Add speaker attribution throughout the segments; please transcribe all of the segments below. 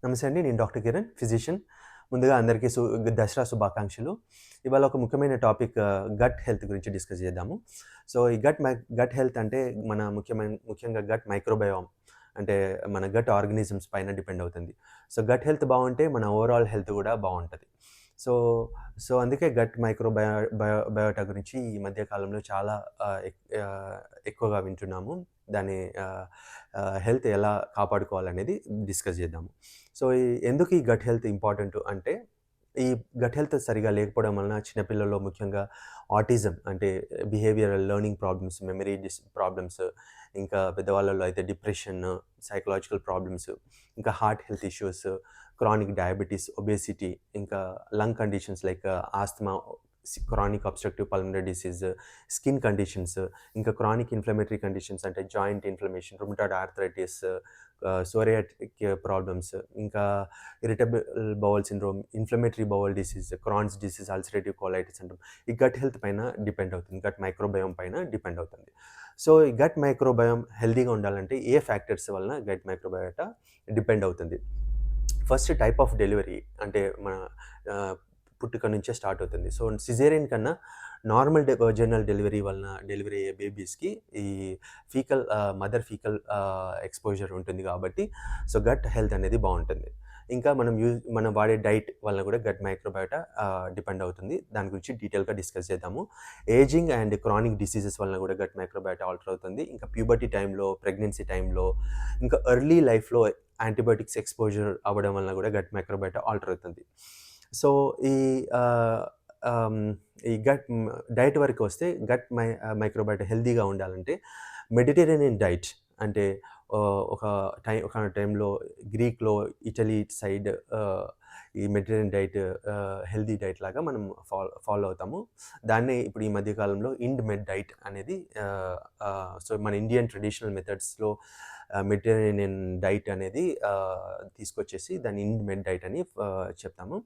Speaker 1: నమస్తే అండి. నేను డాక్టర్ కిరణ్, ఫిజిషియన్. ముందుగా అందరికీ దసరా శుభాకాంక్షలు. ఇవాళ ఒక ముఖ్యమైన టాపిక్ గట్ హెల్త్ గురించి డిస్కస్ చేద్దాము. సో, ఈ గట్ హెల్త్ అంటే ముఖ్యంగా గట్ మైక్రోబయోమ్ అంటే మన గట్ ఆర్గానిజమ్స్ పైన డిపెండ్ అవుతుంది. సో, గట్ హెల్త్ బావుంటే మన ఓవరాల్ హెల్త్ గూడా బావుంటది. సో, సో, అందుకే గట్ బయోటా గురించి ఈ మధ్య కాలంలో చాలా ఎక్కువగా వింటున్నాము. దాని ఆహ్, ఆహ్, హెల్త్ ఎలా కాపాడుకోవాలనేది డిస్కస్ చేద్దాము. సో, ఎందుకు ఈ గట్ హెల్త్ ఇంపార్టెంట్ అంటే, ఈ గట్ హెల్త్ సరిగ్గా లేకపోవడం వలన చిన్నపిల్లల్లో ముఖ్యంగా ఆటిజం అంటే behavioural learning problems, memory problems, ఇంకా పెద్దవాళ్ళలో అయితే డిప్రెషన్, సైకలాజికల్ ప్రాబ్లమ్స్, ఇంకా heart health issues, chronic diabetes, obesity, ఇంకా lung conditions like asthma, chronic obstructive pulmonary disease, skin conditions, ఇంకా క్రానిక్ ఇన్ఫ్లమేటరీ కండిషన్స్ అంటే joint inflammation, rheumatoid arthritis, psoriatic problems, ఇంకా irritable bowel syndrome, inflammatory bowel disease, Crohn's disease, ulcerative colitis అంటాం. ఈ gut health పైన depend అవుతుంది. Gut microbiome పైన depend అవుతుంది. So, ఈ గట్ మైక్రోబయోమ్ హెల్తీగా ఉండాలంటే ఏ ఫ్యాక్టర్స్ వలన గట్ మైక్రోబయోటా డిపెండ్ అవుతుంది? ఫస్ట్ టైప్ ఆఫ్ డెలివరీ అంటే మన ఆహ్, పుట్టుక నుంచే స్టార్ట్ అవుతుంది. సో, సిజేరియన్ కన్నా నార్మల్ జనరల్ డెలివరీ వలన డెలివరీ అయ్యే బేబీస్‌కి ఈ మదర్ ఫీకల్ ఎక్స్‌పోజర్ ఉంటుంది కాబట్టి, సో, గట్ హెల్త్ అనేది బావుంటుంది. ఇంకా మనం వాడే డైట్ వలన కూడా గట్ మైక్రోబయోటా డిపెండ్ అవుతుంది. దాని గురించి డీటెయిల్‌గా డిస్కస్ చేద్దాము. ఏజింగ్ అండ్ క్రానిక్ డిసీజెస్ వలన కూడా గట్ మైక్రోబయోటా ఆల్టర్ అవుతుంది. ఇంకా ప్యూబర్టీ టైంలో, ప్రెగ్నెన్సీ టైంలో, ఇంకా ఎర్లీ లైఫ్‌లో యాంటీబయోటిక్స్ ఎక్స్‌పోజర్ అవ్వడం వలన కూడా గట్ మైక్రోబయోటా ఆల్టర్ అవుతుంది. సో, ఈ ఆహ్, ఆహ్, ఈ డైట్ వరకొస్తే మైక్రోబయోటా హెల్తీగా ఉండాలంటే మెడిటరేనియన్ డైట్ అంటే ఒక టైంలో గ్రీక్‌లో, ఇటలీ సైడ్ ఈ మెడిటరేనియన్ డైట్ హెల్తీ డైట్ లాగా మనం ఫాలో అవుతాము. దాన్నే ఇప్పుడు ఈ మధ్య కాలంలో మెడ్ డైట్ అనేది సో, మన ఇండియన్ ట్రెడిషనల్ మెథడ్స్‌లో మెడిటరేనియన్ డైట్ అనేది తీసుకొచ్చేసి దాన్ని మెడ్ డైట్ అని చెప్తాము.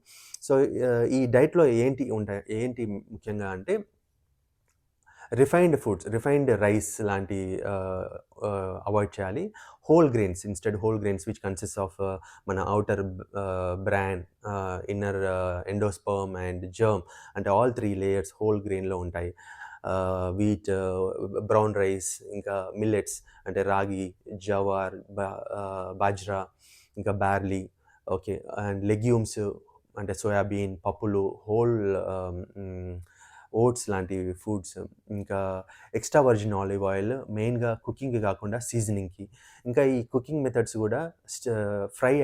Speaker 1: సో, ఈ డైట్‌లో ఏంటి ముఖ్యంగా అంటే రిఫైన్డ్ రైస్ లాంటి అవాయిడ్ చేయాలి. Whole grains which consists of మన outer bran, inner endosperm and germ అంటే ఆల్ 3 లేయర్స్ హోల్ గ్రెయిన్‌లో ఉంటాయి. వీట్, బ్రౌన్ రైస్, ఇంకా మిల్లెట్స్ అంటే రాగి, జవార్, బాజ్రా, ఇంకా బార్లీ, ఓకే. అండ్ లెగ్యూమ్స్ అంటే సోయాబీన్, పప్పులు, ఓట్స్ లాంటి ఫుడ్స్, ఇంకా ఎక్స్ట్రా వర్జిన్ ఆలివ్ ఆయిల్ మెయిన్‌గా కుకింగ్‌కి కాకుండా సీజనింగ్‌కి. ఇంకా ఈ కుకింగ్ మెథడ్స్ కూడా ఫ్రై